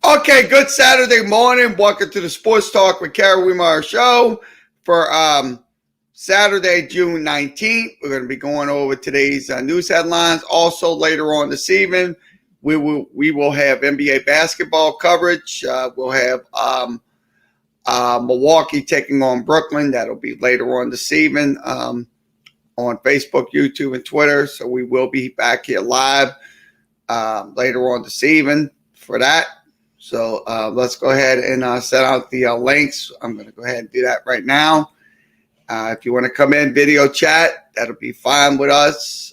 Okay, good Saturday morning. Welcome to the Sports Talk with Kerry Wehmeyer show for Saturday, June 19th. We're going to be going over today's news headlines. Also, later on this evening, we will have NBA basketball coverage. We'll have Milwaukee taking on Brooklyn. That'll be later on this evening on Facebook, YouTube, and Twitter. So we will be back here live later on this evening for that. So let's go ahead and set out the links. I'm going to go ahead and do that right now. If you want to come in, video chat, that'll be fine with us.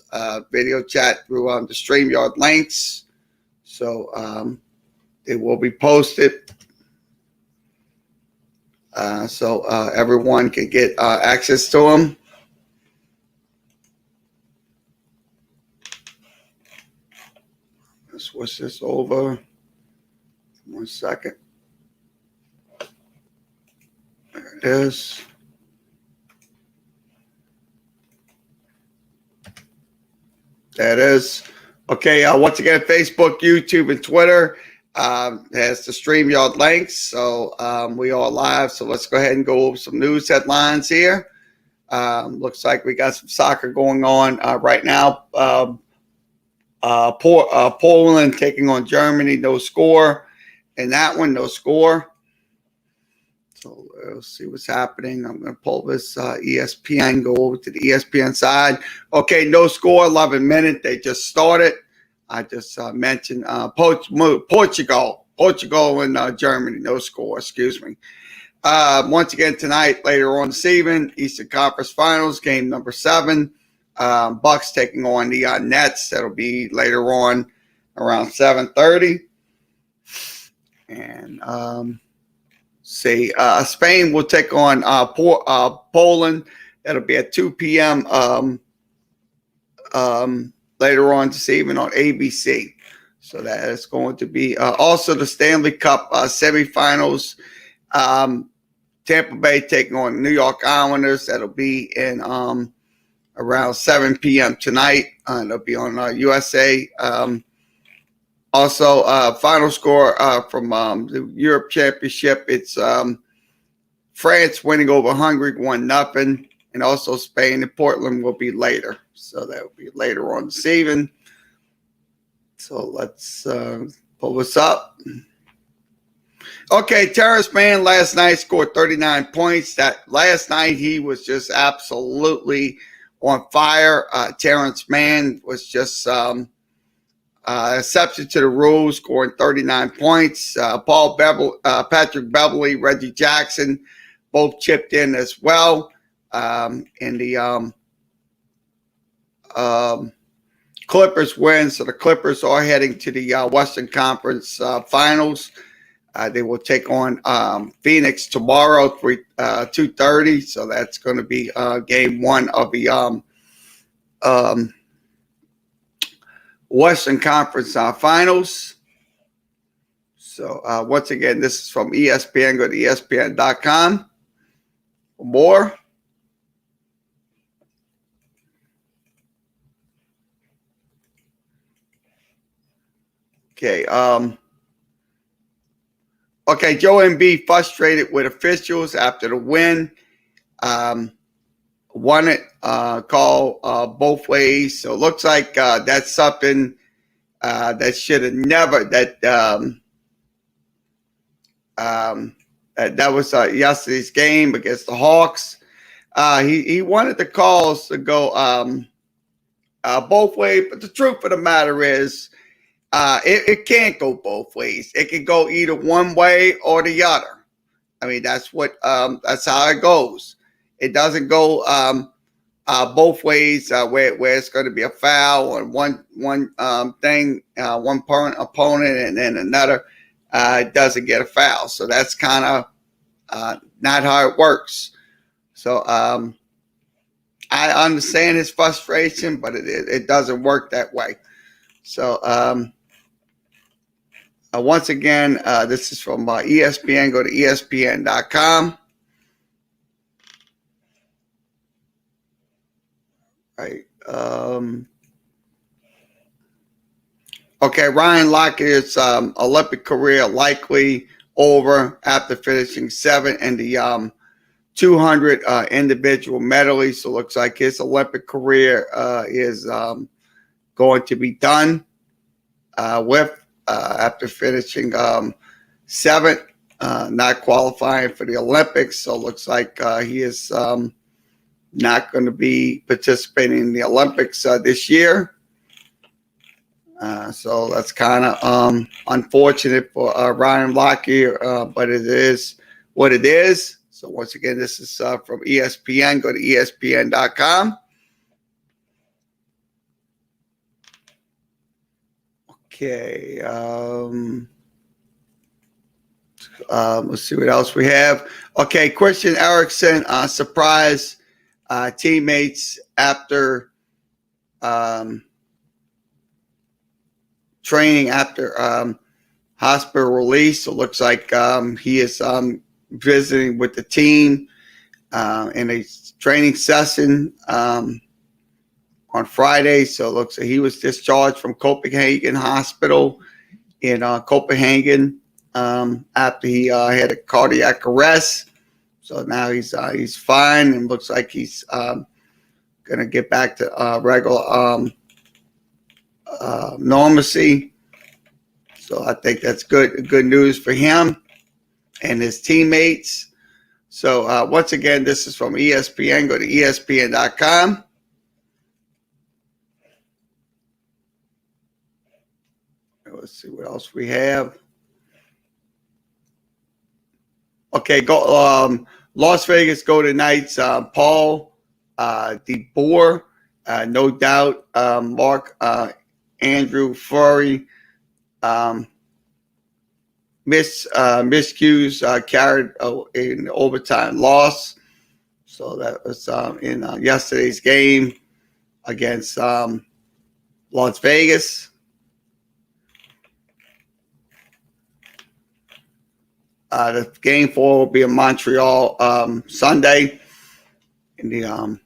Video chat through the StreamYard links. So it will be posted. So everyone can get access to them. Let's switch this over. 1 second. There it is. There it is. Okay, once again, Facebook, YouTube, and Twitter has the StreamYard links. So we are live. So let's go ahead and go over some news headlines here. Looks like we got some soccer going on right now. Poland taking on Germany, no score. And that one, no score. So we'll see what's happening. I'm going to pull this ESPN, go over to the ESPN side. Okay, no score, 11 minutes. They just started. I just mentioned Portugal and Germany, no score, excuse me. Once again, tonight, later on this evening, Eastern Conference Finals, game number 7. Bucks taking on the Nets. That'll be later on around 7:30. And Spain will take on Poland. That'll be at 2 p.m. Later on this evening on ABC. So that is going to be also the Stanley Cup semifinals. Tampa Bay taking on New York Islanders. That'll be in around 7 p.m. tonight. It'll be on USA. Also, final score from the Europe Championship, it's France winning over Hungary 1-0, and also Spain and Portland will be later. So that will be later on this evening. So let's pull this up. Okay, Terrence Mann last night scored 39 points. That last night he was just absolutely on fire. Terrence Mann was just exception to the rules, scoring 39 points. Patrick Beverly, Reggie Jackson, both chipped in as well. In the Clippers win, so the Clippers are heading to the Western Conference Finals. They will take on Phoenix tomorrow, 2:30. So that's going to be game 1 of the Western Conference Finals. So once again, this is from ESPN. Go to ESPN.com for more. Okay. Okay, Joe Embiid frustrated with officials after the win. Won it, call both ways. So it looks like that's something that should have never, that was yesterday's game against the Hawks. He wanted the calls to go both ways, but the truth of the matter is it can't go both ways. It can go either one way or the other. I mean, that's how it goes. It doesn't go both ways where it's going to be a foul on one thing, one opponent, and then another doesn't get a foul. So that's kind of not how it works. So I understand his frustration, but it doesn't work that way. So once again, this is from ESPN. Go to ESPN.com. Right. Okay, Ryan Lockyer's Olympic career likely over after finishing seventh in the 200 individual medley. So it looks like his Olympic career is going to be done with after finishing seventh, not qualifying for the Olympics. So it looks like he is not going to be participating in the Olympics this year. So that's kind of unfortunate for Ryan Lockyer, but it is what it is. So once again, this is from ESPN. Go to ESPN.com. Okay. Let's see what else we have. Okay, Christian Eriksen surprise teammates after training after hospital release. So it looks like he is visiting with the team in a training session on Friday. So it looks like he was discharged from Copenhagen Hospital in Copenhagen after he had a cardiac arrest. So now he's fine and looks like he's going to get back to regular normalcy. So I think that's good news for him and his teammates. So once again, this is from ESPN. Go to ESPN.com. Let's see what else we have. Okay, go Las Vegas Golden Knights. Paul DeBoer, no doubt. Mark Andrew Fleury. Miscues carried in overtime loss. So that was in yesterday's game against Las Vegas. The game 4 will be in Montreal Sunday in the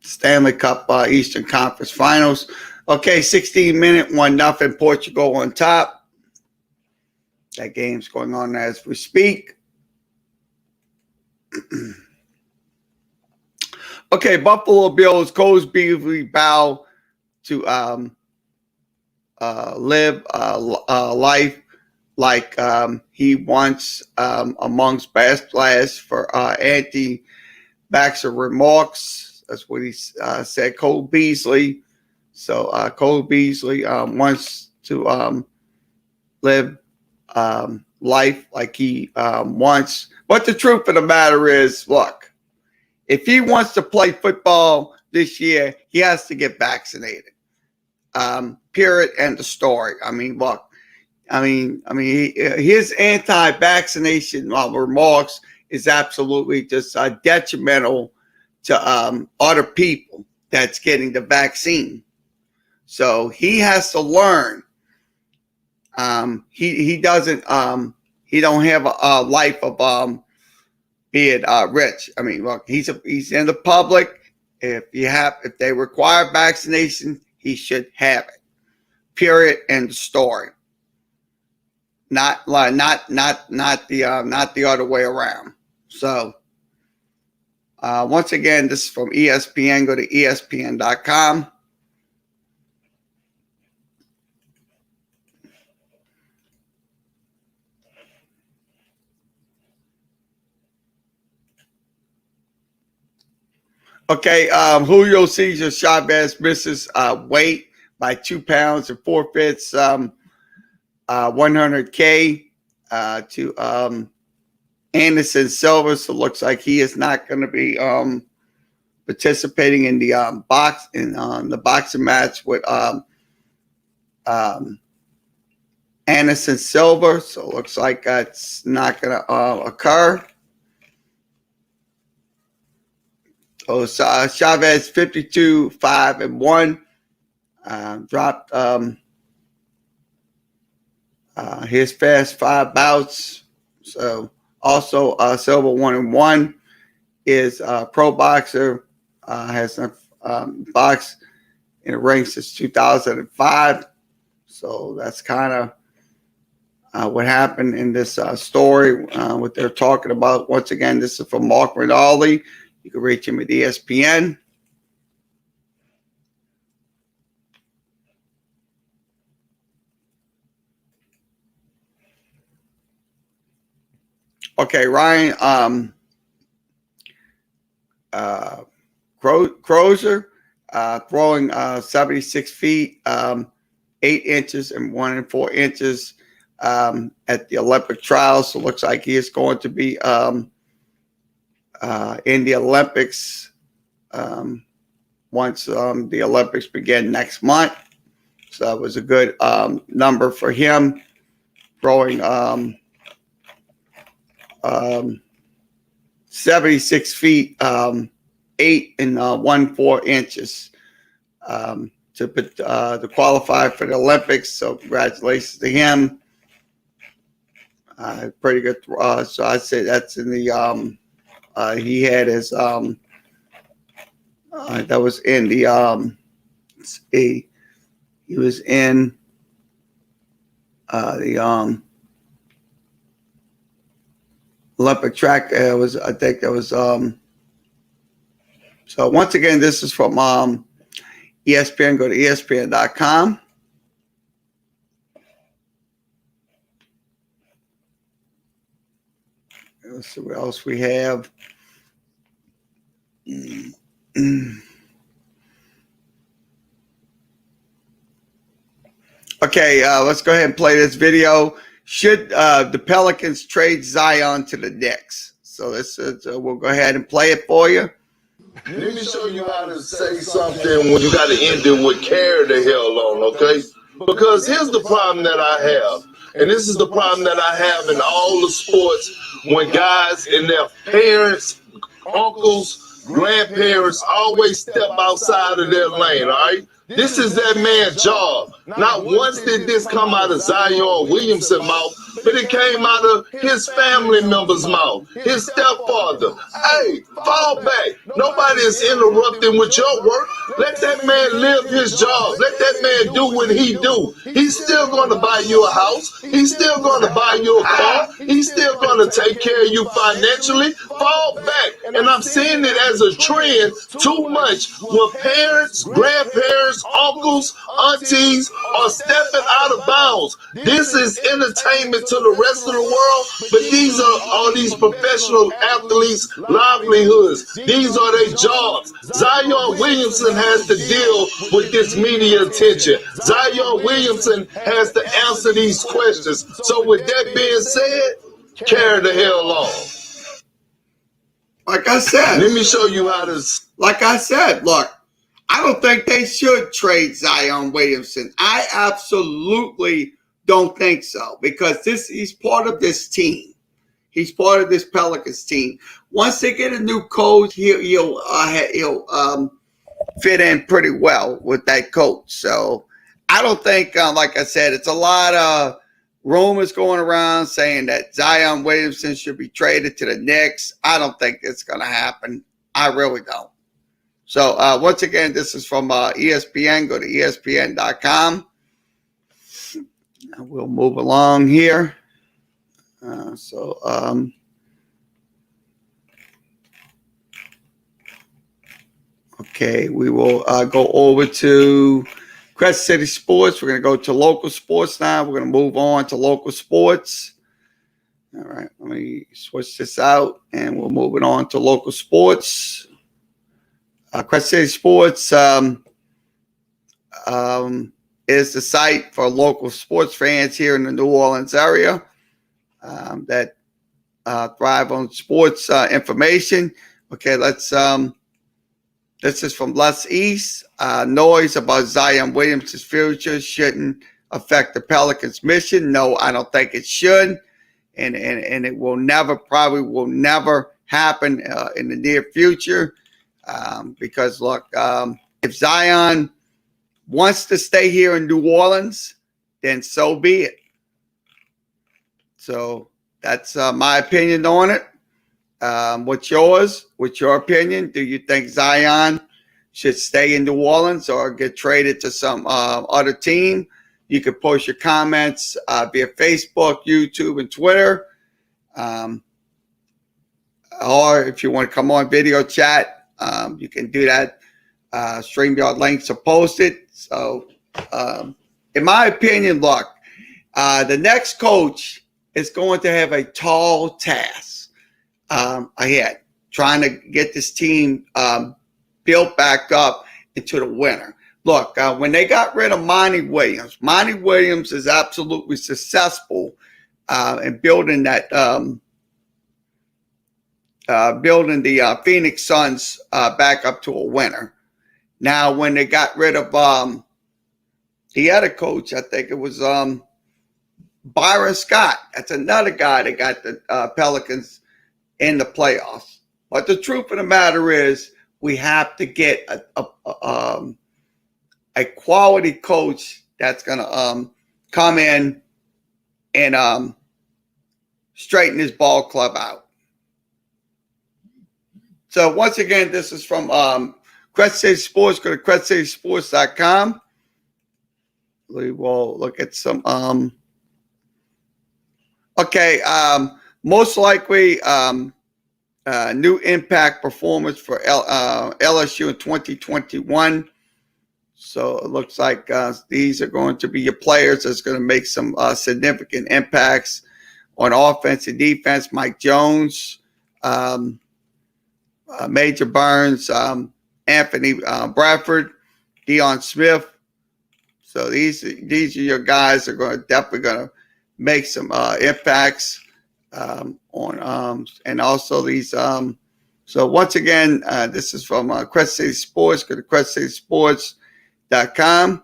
Stanley Cup Eastern Conference Finals. Okay, 16-minute, 1-0 Portugal on top. That game's going on as we speak. Okay, Buffalo Bills, Coles Beasley bow to live life like he wants amongst best players for anti-vaxxer remarks. That's what he said, Cole Beasley. So Cole Beasley wants to live life like he wants. But the truth of the matter is, look, if he wants to play football this year, he has to get vaccinated. Period. End of story. I mean, look. His anti-vaccination remarks is absolutely just detrimental to other people that's getting the vaccine. So he has to learn. He doesn't. He don't have a life of being rich. I mean, look, he's in the public. If they require vaccination, he should have it. Period. End of story. Not the other way around. So once again, this is from ESPN. Go to ESPN.com. Okay, Julio Cesar Chavez misses weight by 2 pounds and forfeits 100K to Anderson Silva. So it looks like he is not going to be participating in the the boxing match with Anderson Silva. So it looks like that's not going to occur. So Chavez 52-5-1 dropped his past 5 bouts. So also Silva 1-1 is a pro boxer, has boxed in the ring since 2005. So that's kind of what happened in this story, what they're talking about. Once again, this is from Mark Rinaldi. You can reach him at ESPN. Okay, Ryan Crozier throwing 76 feet, 8 inches, and 1 and 4 inches at the Olympic trials. So it looks like he is going to be in the Olympics once the Olympics begin next month. So that was a good number for him, throwing 76 feet, 8 and 1/4 inches to qualify for the Olympics. So congratulations to him. Pretty good. So I'd say that's in the he had his that was in the he was in the Olympic track. Was I think that was so once again, this is from ESPN. Go to ESPN.com. Let's see what else we have. Okay, let's go ahead and play this video. Should the Pelicans trade Zion to the Knicks? So this is, we'll go ahead and play it for you. Let me show you how to say something when you got to end it with carry the hell on, okay? Because here's the problem that I have, and this is the problem that I have in all the sports when guys and their parents, uncles, grandparents always step outside of their lane, all right? This is that man's job. Not once did this come out of Zion Williamson's mouth, but it came out of his family member's mouth, his stepfather. Hey, fall back. Nobody is interrupting with your work. Let that man live his job. Let that man do what he do. He's still going to buy you a house. He's still going to buy you a car. He's still going to take care of you financially. Fall back. And I'm seeing it as a trend too much with parents, grandparents, uncles, aunties are stepping out of bounds. This is entertainment to the rest of the world, but these are all these professional athletes' livelihoods. These are their jobs. Zion Williamson has to deal with this media attention. Zion Williamson has to answer these questions. So with that being said, carry the hell on. Like I said, let me show you how to. Like I said, look, I don't think they should trade Zion Williamson. I absolutely don't think so, because he's part of this team. He's part of this Pelicans team. Once they get a new coach, he'll fit in pretty well with that coach. So I don't think, like I said, it's a lot of rumors going around saying that Zion Williamson should be traded to the Knicks. I don't think it's going to happen. I really don't. So once again, this is from ESPN. Go to ESPN.com. We'll move along here. Okay, we will go over to Crest City Sports. We're going to go to local sports now. We're going to move on to local sports. All right, let me switch this out, and we'll move it on to local sports. Crest City Sports is the site for local sports fans here in the New Orleans area that thrive on sports information. Okay, let's. This is from Les East. Noise about Zion Williamson's future shouldn't affect the Pelicans' mission. No, I don't think it should, and it will probably will never happen in the near future. Because look, if Zion wants to stay here in New Orleans, then so be it. So that's my opinion on it. What's yours? What's your opinion? Do you think Zion should stay in New Orleans or get traded to some other team? You can post your comments via Facebook, YouTube, and Twitter. Or if you want to come on video chat, you can do that. StreamYard links are posted. So, in my opinion, look, the next coach is going to have a tall task ahead, trying to get this team built back up into the winner. Look, when they got rid of Monty Williams is absolutely successful in building that, building the Phoenix Suns back up to a winner. Now, when they got rid of the other coach, I think it was Byron Scott. That's another guy that got the Pelicans in the playoffs. But the truth of the matter is, we have to get a quality coach that's going to come in and straighten his ball club out. So once again, this is from Crescent City Sports. Go to CrescentCitySports.com. We will look at some. Most likely new impact performance for LSU in 2021. So it looks like these are going to be your players that's going to make some significant impacts on offense and defense. Mike Jones, Major Burns, Anthony Bradford, Deion Smith. So these are your guys that are definitely going to make some impacts on and also these. So once again, this is from Crescent City Sports. Go to CrescentCitySports.com.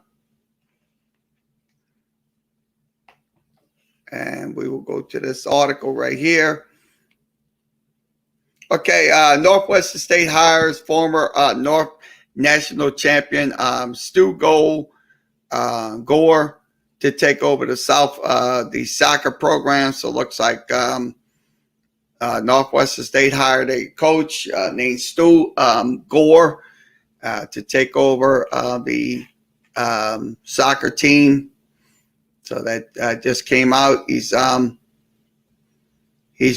And we will go to this article right here. Okay, Northwestern State hires former North National Champion Stu Gore to take over the soccer program. So it looks like Northwestern State hired a coach named Stu Gore to take over the soccer team. So that just came out. He's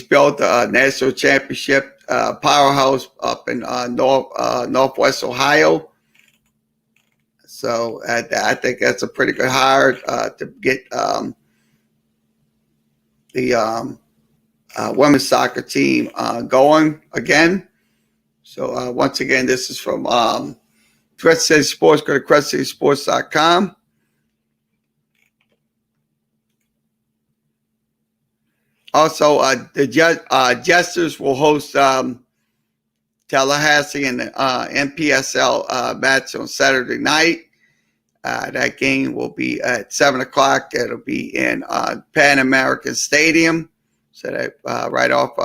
built a national championship powerhouse up in Northwest Ohio. So I think that's a pretty good hire to get the women's soccer team going again. So once again, this is from Crescent City Sports. Go to CrescentCitySports.com. Also, the Jesters will host Tallahassee in the NPSL match on Saturday night. That game will be at 7 o'clock. It'll be in Pan American Stadium. So that right off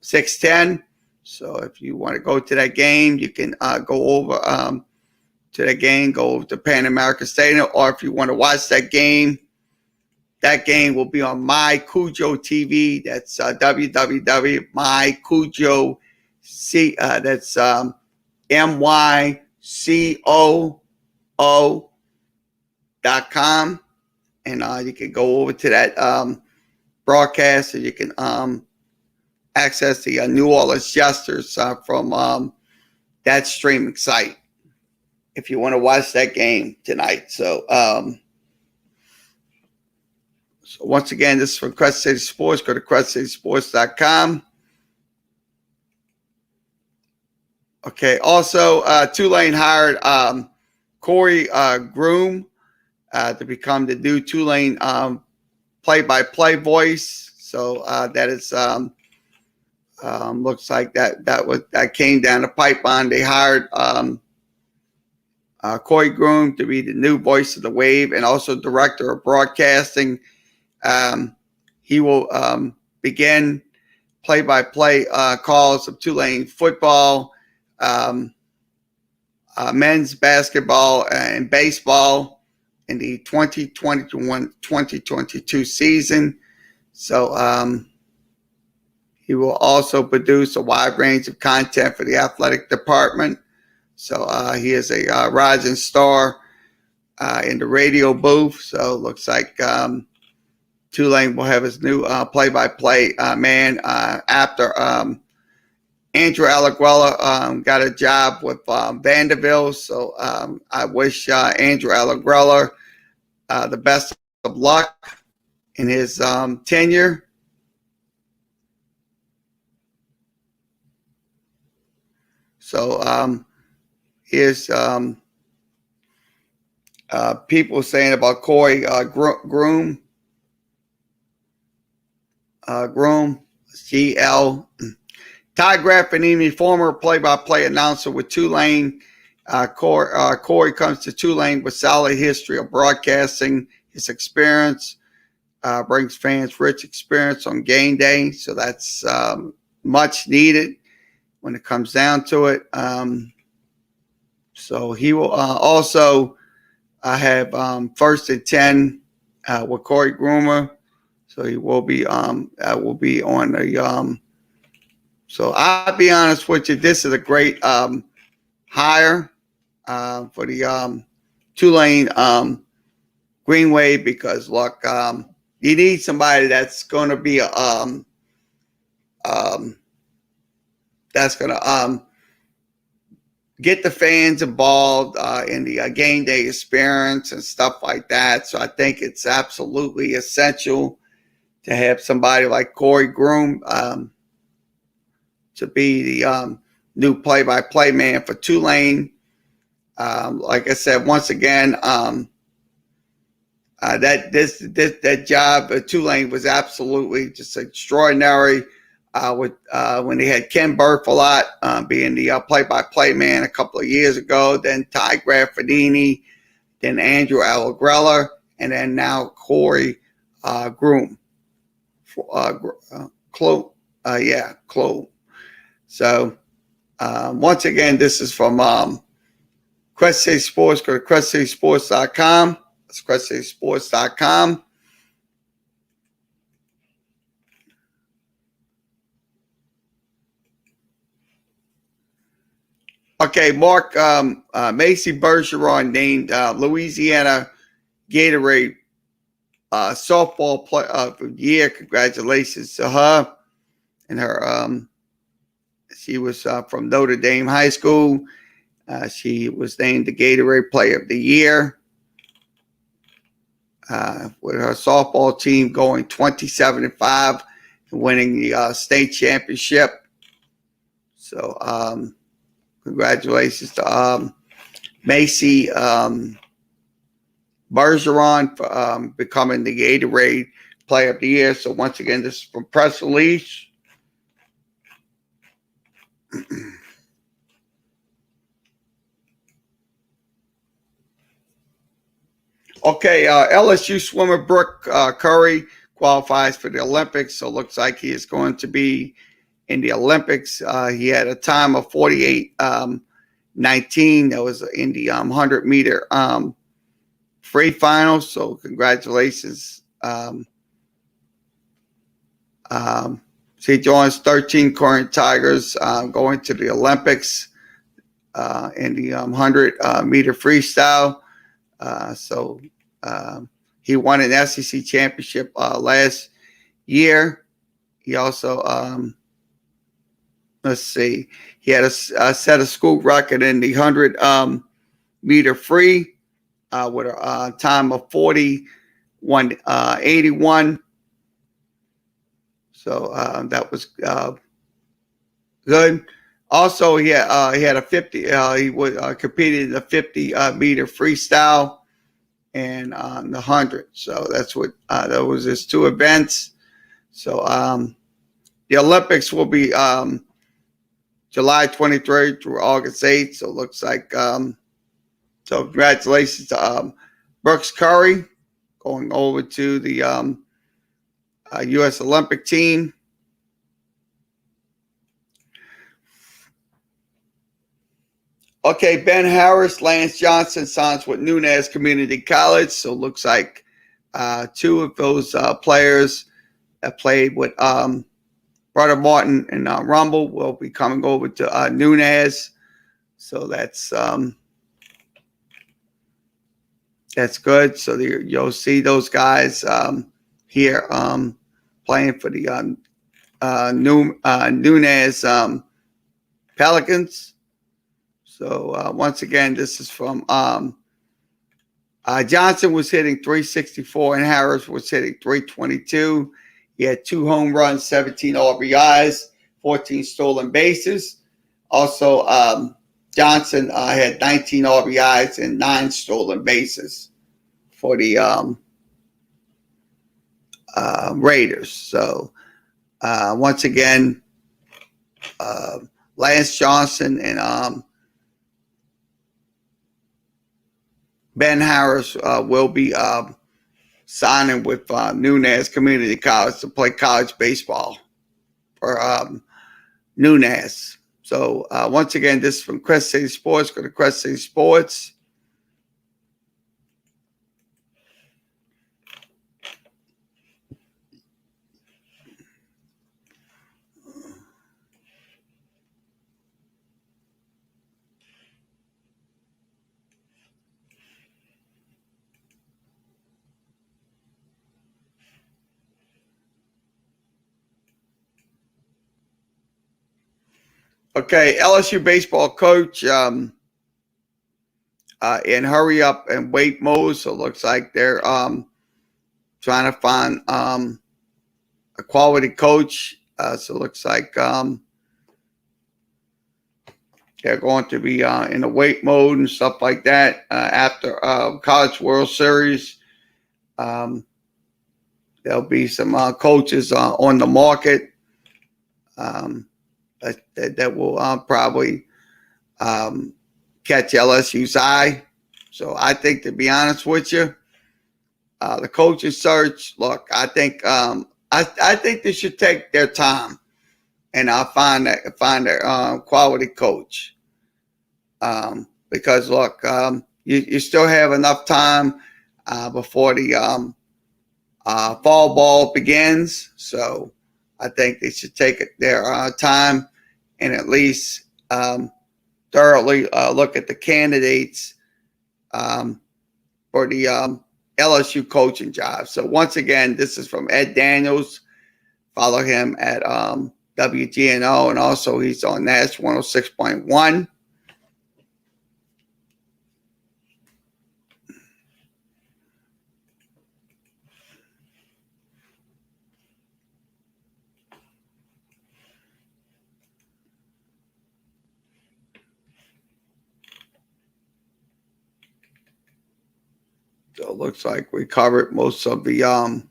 610. So if you want to go to that game, you can go over to the game, go over to Pan American Stadium. Or if you want to watch that game will be on My Cujo TV. That's www.mycujo.com. That's mycoo.com. And you can go over to that broadcast, and you can access the New Orleans Jesters from that streaming site if you want to watch that game tonight. So once again, this is from Crescent City Sports. Go to CrescentCitySports.com. Okay. Also, Tulane hired Corey Groom to become the new Tulane play-by-play voice. So that is looks like that came down the pipeline. They hired Corey Groom to be the new voice of the Wave and also director of broadcasting. He will begin play-by-play calls of Tulane football, men's basketball, and baseball in the 2021-2022 season. So he will also produce a wide range of content for the athletic department. So he is a rising star in the radio booth. So it looks like Tulane will have his new play-by-play man after Andrew Allegrella got a job with Vanderbilt. So I wish Andrew Allegrella the best of luck in his tenure. So here's people saying about Corey Groom, GL. Ty Graffinini, former play-by-play announcer with Tulane. Corey comes to Tulane with solid history of broadcasting. His experience brings fans rich experience on game day, so that's much needed when it comes down to it. So he will also have 1st and 10 with Corey Groomer. So he will be on the. So I'll be honest with you, this is a great hire for the Tulane Greenway, because look, you need somebody that's going to be that's going to get the fans involved in the game day experience and stuff like that. So I think it's absolutely essential to have somebody like Corey Groom to be the new play-by-play man for Tulane. Like I said, once again, that job at Tulane was absolutely just extraordinary. When they had Ken Burfolot being the play-by-play man a couple of years ago, then Ty Graffinini, then Andrew Allegrella, and then now Corey Groom. Clo. So once again, this is from Quest City Sports. Go to questcitysports.com. That's questcitysports.com. Okay, Mark Macy Bergeron named Louisiana Gatorade softball player of the year. Congratulations to her and her. She was from Notre Dame High School. She was named the Gatorade Player of the Year with her softball team going 27-5 and winning the state championship. So congratulations to Macy Bergeron for becoming the Gatorade Player of the Year. So once again, this is from press release. Okay, LSU swimmer Brooke Curry qualifies for the Olympics. So it looks like he is going to be in the Olympics. He had a time of 48:19. That was in the 100-meter free final. So congratulations. He joins 13 current Tigers going to the Olympics in the 100-meter freestyle. So he won an SEC championship last year. He also, he had a set a school record in the 100-meter free with a time of 41:81. So that was good. Also, he had a 50. He competed in the 50-meter freestyle and the 100. So that's what that was his two events. So the Olympics will be July 23rd through August 8th. So it looks like so congratulations to Brooks Curry going over to the U.S. Olympic team. Okay, Ben Harris, Lance Johnson signs with Nunez Community College. So it looks like two of those players that played with Brother Martin and Rumble will be coming over to Nunez. So that's That's good. So you'll see those guys here playing for the Nunez Pelicans. So once again, this is from Johnson was hitting 364 and Harris was hitting 322. He had 2 home runs, 17 RBIs, 14 stolen bases. Also, Johnson had 19 RBIs and 9 stolen bases for the Raiders. So once again, Lance Johnson and Ben Harris will be signing with Nunez Community College to play college baseball for Nunez. So once again, this is from Crest City Sports. Go to Crest City Sports. Okay, LSU baseball coach in hurry up and wait mode. So it looks like they're trying to find a quality coach. So it looks like they're going to be in the wait mode and stuff like that after College World Series. There'll be some coaches on the market that will probably catch LSU's eye. So I think, to be honest with you, the coaching search. Look, I think they should take their time and find a quality coach. Because look, you still have enough time before the fall ball begins. So I think they should take their time and at least thoroughly look at the candidates for the LSU coaching job. So once again, this is from Ed Daniels. Follow him at WGNO, and also he's on Nash 106.1. So it looks like we covered most of the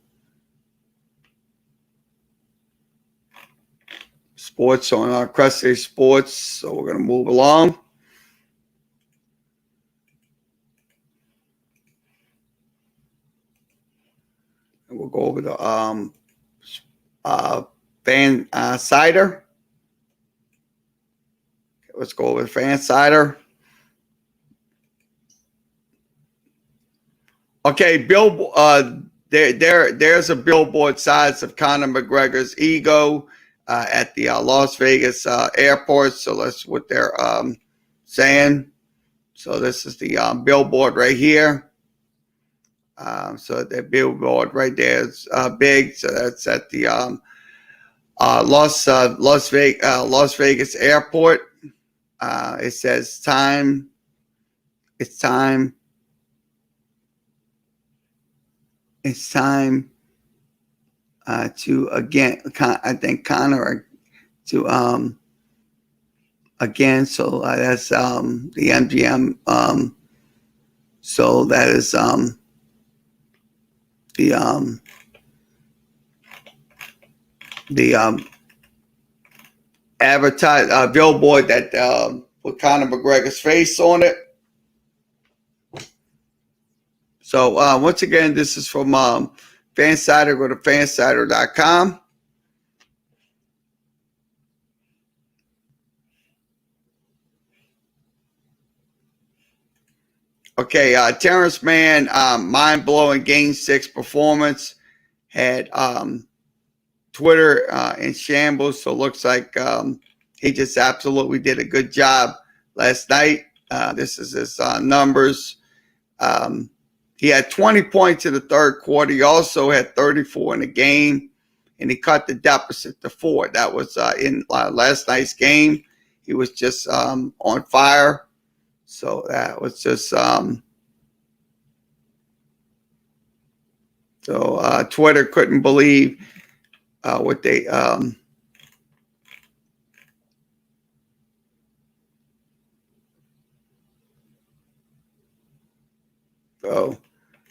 sports on our Crest City Sports. So we're going to move along. And we'll go over the fan cider. Let's go over the fan cider. Okay, there's a billboard size of Conor McGregor's ego at the Las Vegas airport. So that's what they're saying. So this is the billboard right here. So the billboard right there is big. So that's at the Las Vegas airport. It says time. It's time. It's time to again. I think Connor to again. So that's the MGM. So that is the advertise billboard that with Conor McGregor's face on it. So once again, this is from Fansider. Go to fansider.com. Okay, Terrence Mann, mind-blowing Game 6 performance. Had Twitter in shambles, so it looks like he just absolutely did a good job last night. This is his numbers. He had 20 points in the third quarter. He also had 34 in the game, and he cut the deficit to 4. That was in last night's game. He was just on fire. So that was just Twitter couldn't believe what they so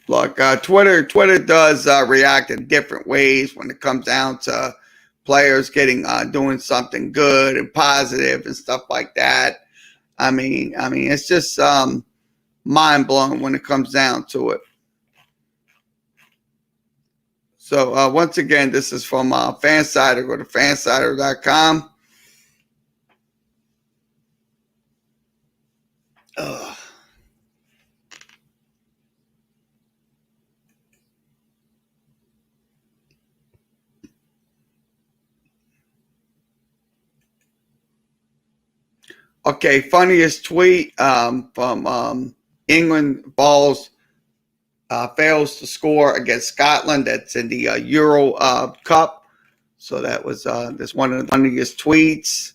look, Twitter does react in different ways when it comes down to players getting doing something good and positive and stuff like that. I mean, it's just mind blowing when it comes down to it. So once again, this is from Fansider. Go to fansider.com. Okay, funniest tweet from England balls fails to score against Scotland. That's in the Euro Cup. So that was this one of the funniest tweets.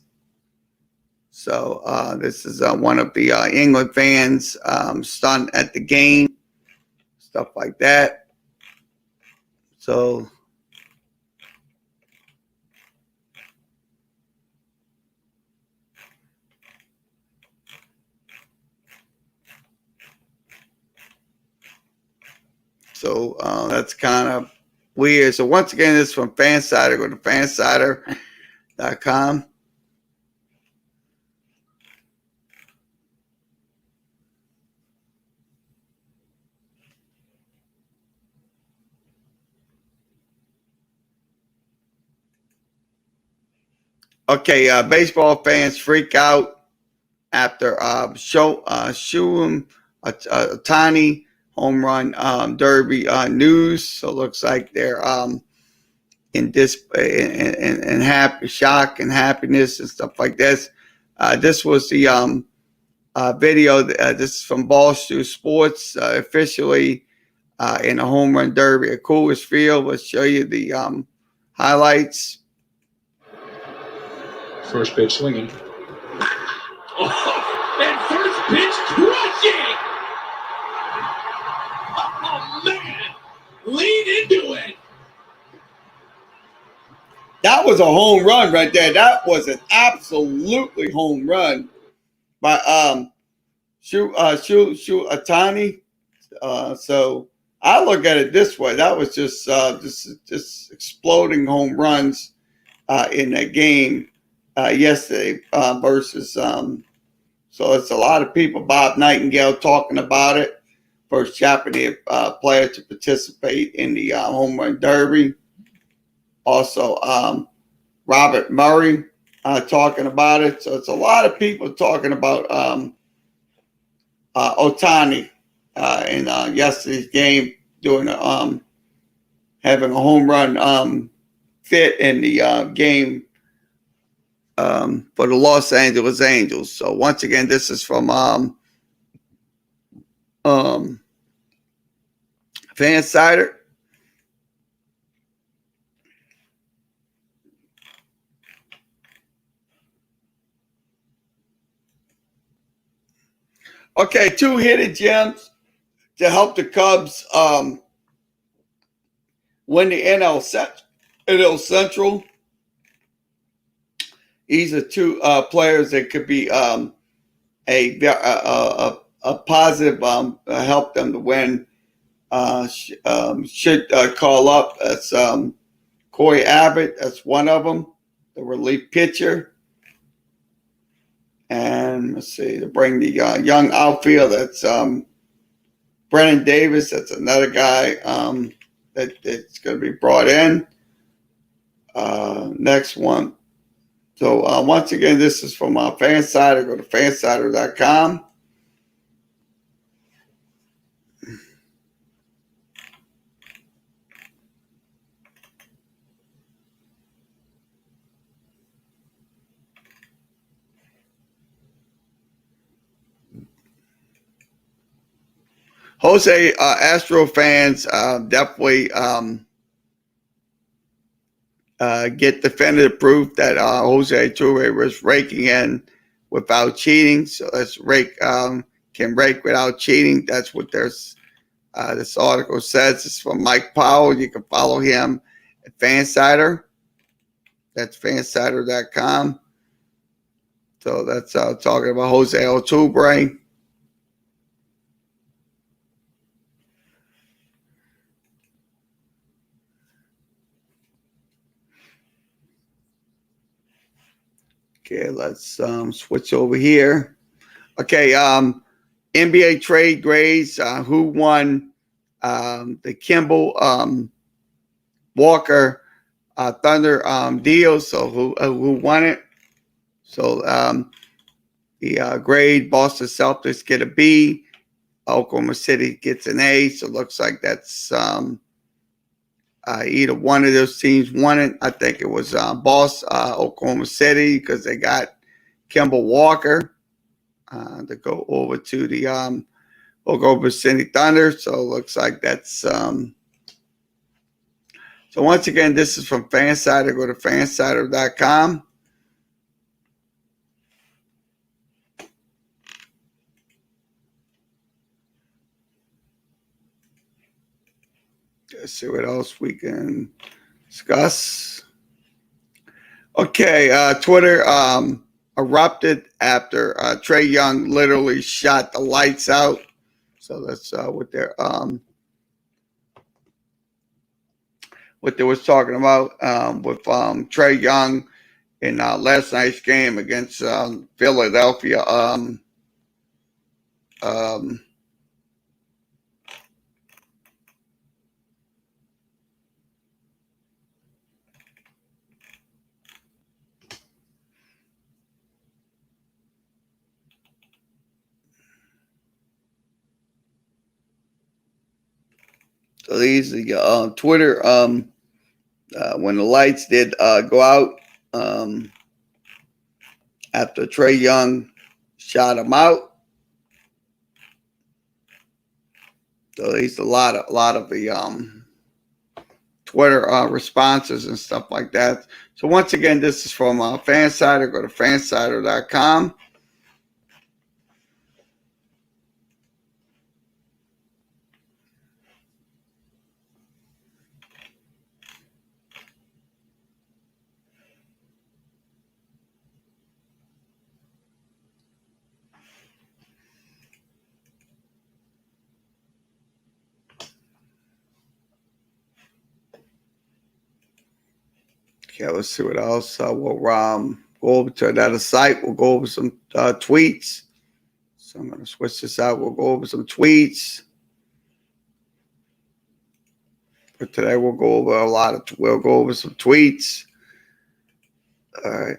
So this is one of the England fans stunned at the game, stuff like that. So that's kind of weird. So once again, this is from Fansider. Go to fansider.com. Okay, baseball fans freak out after Shohei Ohtani home run derby news. So it looks like they're in happy shock and happiness and stuff like this. This was the video. This is from Ballshoe Sports, officially in a home run derby at Coors Field. We'll show you the highlights. First pitch swinging. Oh, and first pitch crushing! Oh, man! Lean into it! That was a home run right there. That was an absolutely home run by Ohtani. So I look at it this way. That was just exploding home runs in that game yesterday versus so it's a lot of people. Bob Nightingale talking about it. First Japanese player to participate in the home run derby. Also, Robert Murray talking about it. So it's a lot of people talking about Ohtani in yesterday's game, doing having a home run fit in the game for the Los Angeles Angels. So once again, this is from Fansider. Okay, 2 hidden gems to help the Cubs win the NL Central. These are 2 players that could be a positive help them to win. Should call up. That's Corey Abbott. That's one of them, the relief pitcher. And let's see, to bring the young outfield, that's Brennan Davis. That's another guy that's going to be brought in. Next one. So once again, this is from Fansider. Go to fansider.com. Jose, Astro fans definitely get definitive proof that Jose Altuve was raking in without cheating. So let's rake, can rake without cheating. That's what this article says. It's from Mike Powell. You can follow him at Fansider. That's fansider.com. So that's talking about Jose Altuve. Okay, let's switch over here. Okay, NBA trade grades. Who won the Kimball Walker Thunder deal? So who won it? So the grade: Boston Celtics get a B, Oklahoma City gets an A. So it looks like that's either one of those teams won it. I think it was Oklahoma City, because they got Kimball Walker to go over to the Oklahoma City Thunder. So it looks like that's so once again, this is from Fansider. Go to fansider.com. Let's see what else we can discuss. Okay, Twitter erupted after Trae Young literally shot the lights out. So that's what they was talking about with Trae Young in last night's game against Philadelphia. So these are Twitter. When the lights did go out after Trae Young shot him out. So these a lot of the Twitter responses and stuff like that. So once again, this is from Fansider. Go to fansider.com. Okay, let's see what else. We'll go over to another site. We'll go over some tweets. So I'm going to switch this out. We'll go over some tweets. But today we'll go over we'll go over some tweets. All right.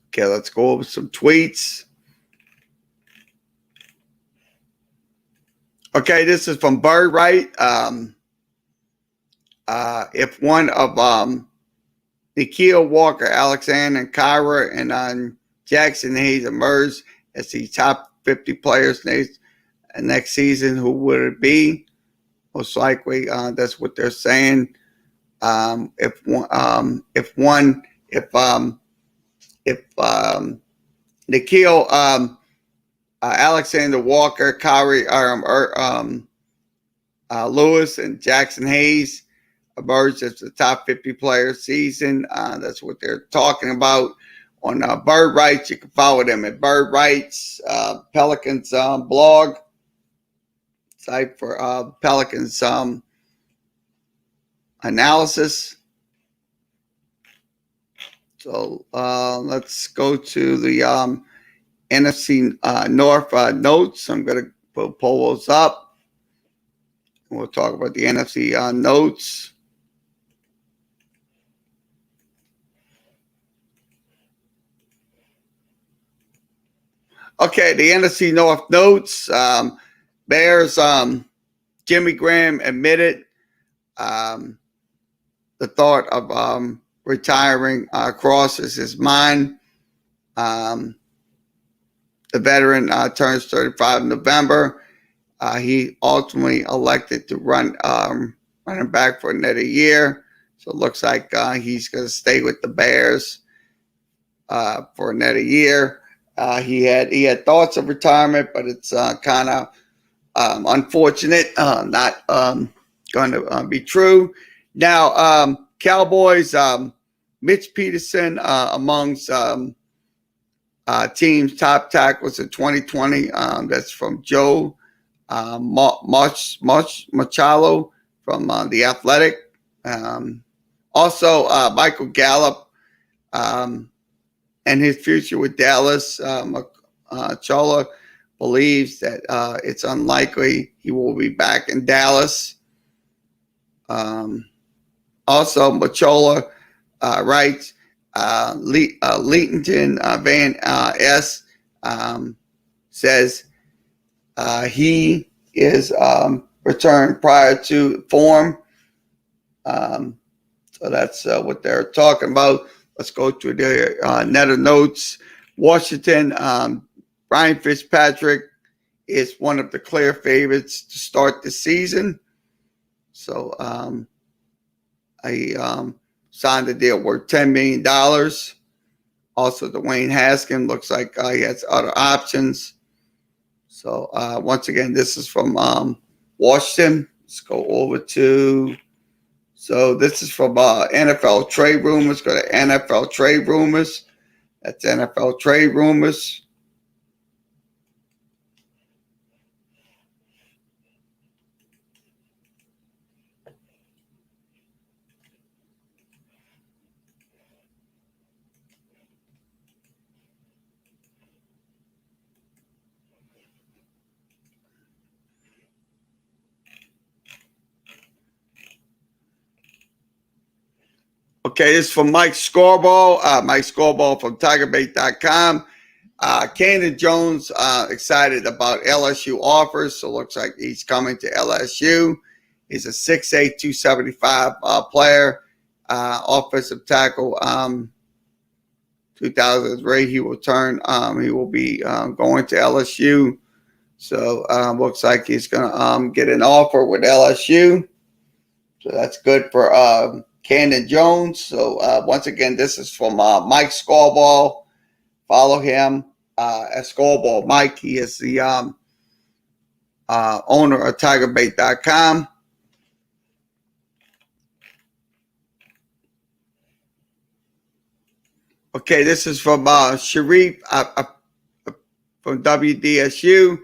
Okay, let's go over some tweets. Okay, this is from Bird Right. If one of Nikhil Walker, Alexander, and Kyra and Jackson Hayes emerged as the top 50 players next season, who would it be? Most likely, that's what they're saying. If Nikhil, Alexander Walker, Kyrie Lewis, and Jackson Hayes emerged as the top 50 players season. That's what they're talking about on Bird Rights. You can follow them at Bird Rights, Pelicans blog site for Pelicans analysis. So let's go to the NFC North notes. I'm going to pull those up. We'll talk about the NFC notes. Okay, the NFC North notes. Bears, Jimmy Graham admitted the thought of retiring crosses his mind. The veteran turns 35 in November. He ultimately elected to running back for another year. So it looks like he's going to stay with the Bears for another year. He had thoughts of retirement, but it's kind of unfortunate, not going to be true. Now, Cowboys, Mitch Peterson amongst team's top tackles in 2020. That's from Joe Machalo from The Athletic. Also, Michael Gallup and his future with Dallas. Chola believes that it's unlikely he will be back in Dallas. Also, Machola writes, Leighton Van S. Says he is returned prior to form. So that's what they're talking about. Let's go to their netter notes. Washington, Ryan Fitzpatrick is one of the clear favorites to start the season. So I signed a deal worth $10 million. Also, Dwayne Haskins looks like he has other options. So once again, this is from Washington. Let's go over to. So this is from NFL Trade Rumors. Go to NFL Trade Rumors. That's NFL Trade Rumors. Okay, this is from Mike Scorball. Mike Scorball from TigerBait.com. Cannon Jones excited about LSU offers, so looks like he's coming to LSU. He's a 6'8", 275 player, offensive tackle. 2003, he will turn. He will be going to LSU. So looks like he's going to get an offer with LSU. So that's good for Cannon Jones. So once again, this is from Mike Scorball. Follow him at Scoreball Mike. He is the owner of TigerBait.com. Okay, this is from Sharif from WDSU.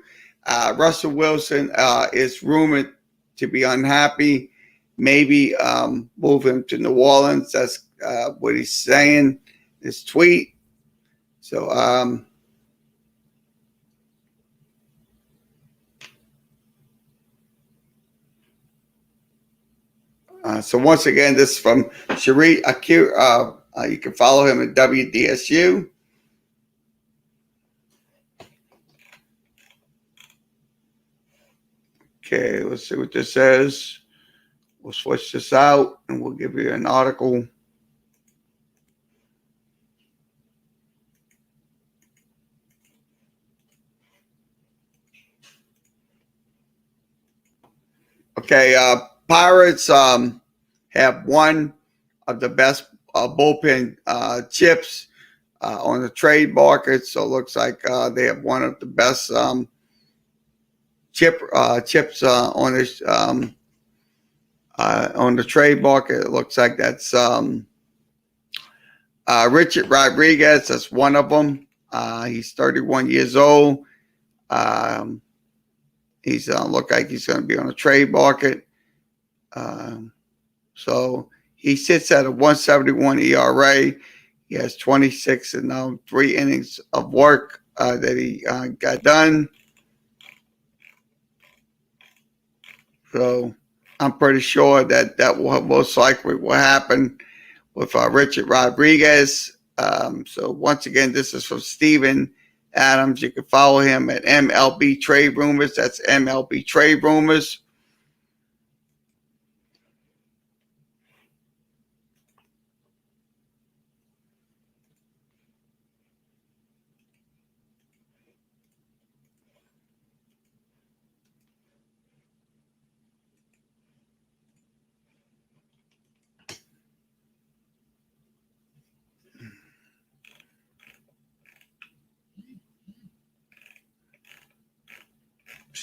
Russell Wilson is rumored to be unhappy. Maybe move him to New Orleans. That's what he's saying. His tweet. So so once again, this is from Sharif Akir. You can follow him at WDSU. Okay, let's see what this says. We'll switch this out and we'll give you an article. Okay, Pirates have one of the best bullpen chips on the trade market. So it looks like they have one of the best chips on this on the trade market. It looks like that's Richard Rodriguez. That's one of them. He's 31 years old. He's look like he's going to be on the trade market. So he sits at a 1.71 ERA. He has 26 and now 3 innings of work that he got done. So I'm pretty sure that will most likely will happen with Richard Rodriguez. So once again, this is from Steven Adams. You can follow him at MLB Trade Rumors. That's MLB Trade Rumors.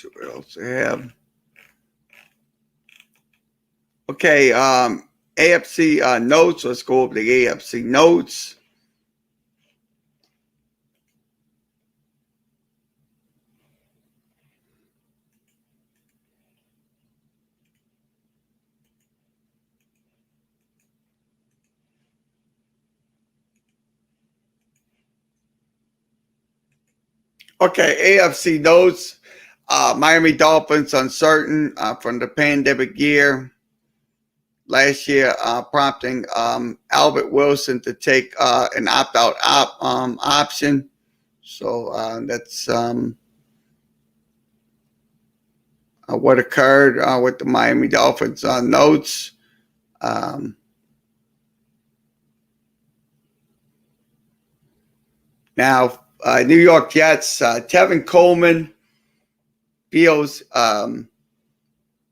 see what else I have. Okay, AFC notes. Let's go over the AFC notes. Okay, AFC notes. Miami Dolphins uncertain from the pandemic year last year, prompting Albert Wilson to take an opt-out option. So that's what occurred with the Miami Dolphins notes. Now, New York Jets, Tevin Coleman feels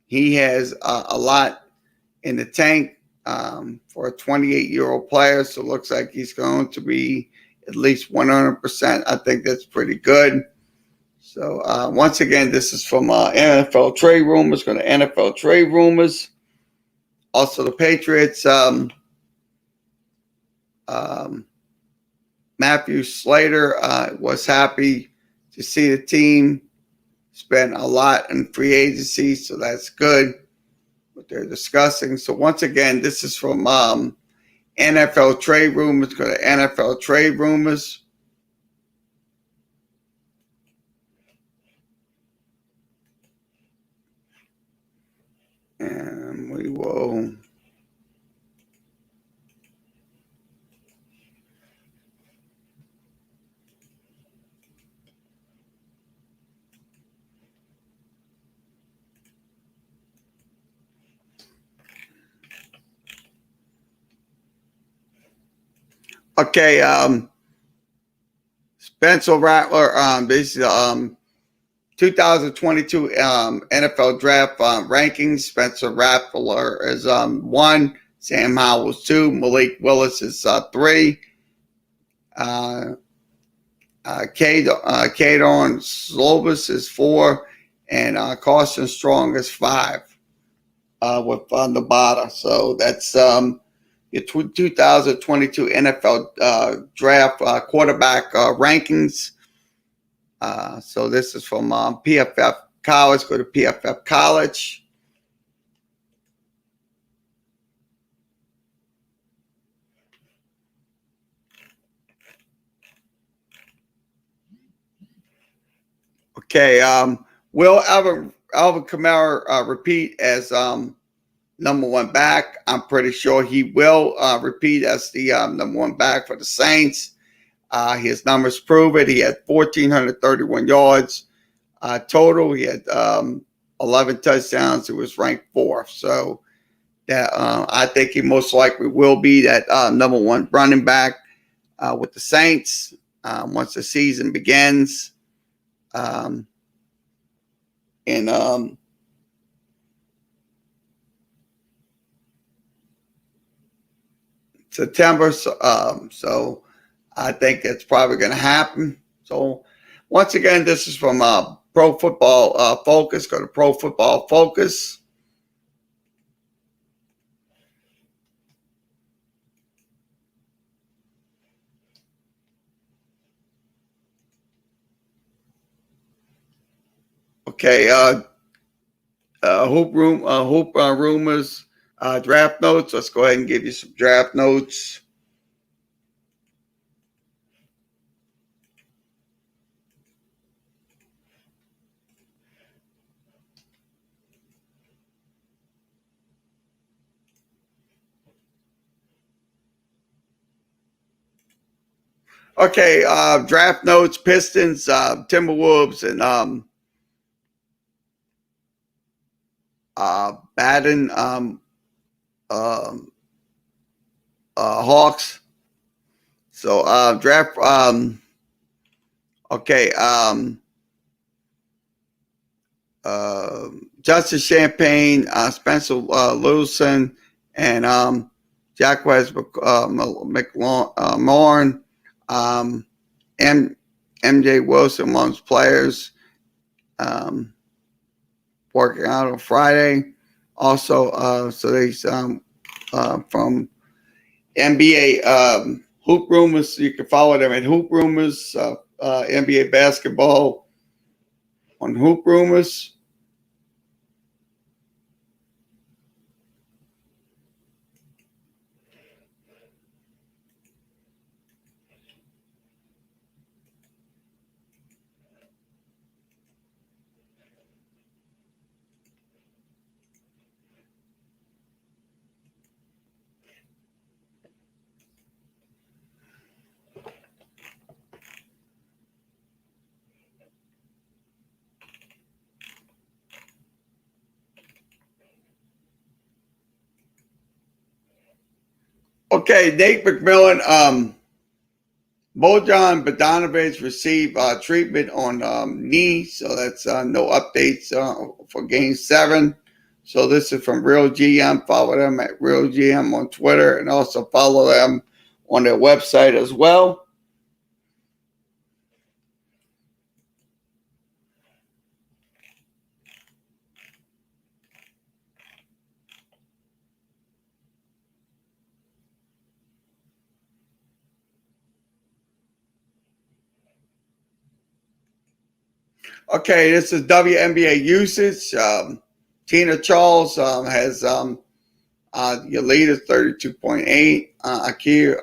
he has a lot in the tank for a 28-year-old player. So it looks like he's going to be at least 100%. I think that's pretty good. So once again, this is from NFL trade rumors. Going to NFL trade rumors. Also, the Patriots. Matthew Slater was happy to see the team spend a lot in free agency, so that's good. What they're discussing. So once again, this is from NFL trade rumors. Go to NFL trade rumors. And we will. Okay, Spencer Rattler. This is 2022 NFL Draft rankings. Spencer Rattler is 1. Sam Howell's 2. Malik Willis is 3. Kadon Slobus is 4. And Carson Strong is 5 with Nevada. So that's your 2022 NFL draft quarterback rankings. So this is from PFF College. Go to PFF College. Okay. Will Alvin Kamara repeat as number 1 back? I'm pretty sure he will repeat as the number 1 back for the Saints. His numbers prove it. He had 1,431 yards total. He had 11 touchdowns. He was ranked 4th. So that I think he most likely will be that number 1 running back with the Saints once the season begins. In September. So I think it's probably going to happen. So once again, this is from Pro Football Focus. Go to Pro Football Focus. Okay, hoop rumors, draft notes. Let's go ahead and give you some draft notes. Okay, draft notes: Pistons, Timberwolves, and Baden, Hawks. So draft. Okay. Justice Champagne, Spencer Lewison, and Jacques McLaurin, MJ Wilson amongst players. working out on Friday. Also, so they from NBA Hoop Rumors. You can follow them at Hoop Rumors, NBA basketball on Hoop Rumors. Okay, Nate McMillan, Bojan Bogdanovic received treatment on knee, so that's no updates for Game 7. So this is from Real GM. Follow them at Real GM on Twitter, and also follow them on their website as well. Okay, this is WNBA usage. Tina Charles has your lead is 32.8. Akira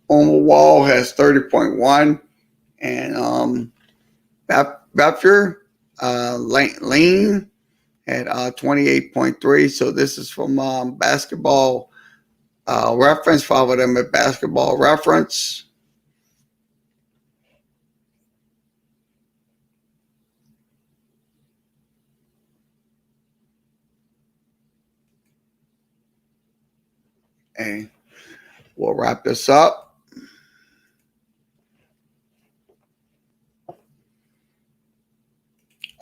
Wall has 30.1. And Bapfer Lane had 28.3. So this is from basketball reference. Follow them at basketball reference. And we'll wrap this up.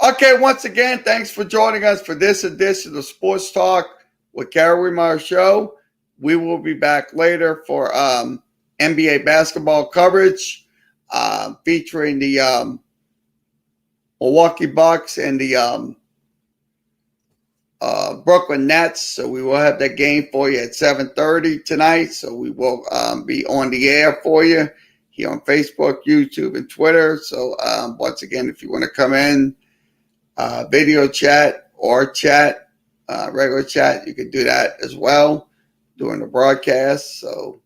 Okay, once again, thanks for joining us for this edition of Sports Talk with Kerry Wehmeyer Show. We will be back later for NBA basketball coverage featuring the Milwaukee Bucks and the Brooklyn Nets. So we will have that game for you at 7:30 tonight. So we will be on the air for you here on Facebook, YouTube, and Twitter. So once again, if you want to come in, video chat or chat, regular chat, you can do that as well during the broadcast. So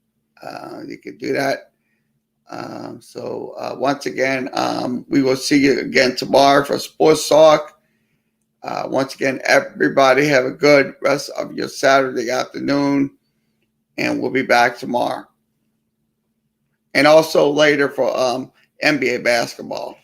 you can do that. Once again, we will see you again tomorrow for Sports Talk. Once again, everybody have a good rest of your Saturday afternoon, and we'll be back tomorrow. And also later for NBA basketball.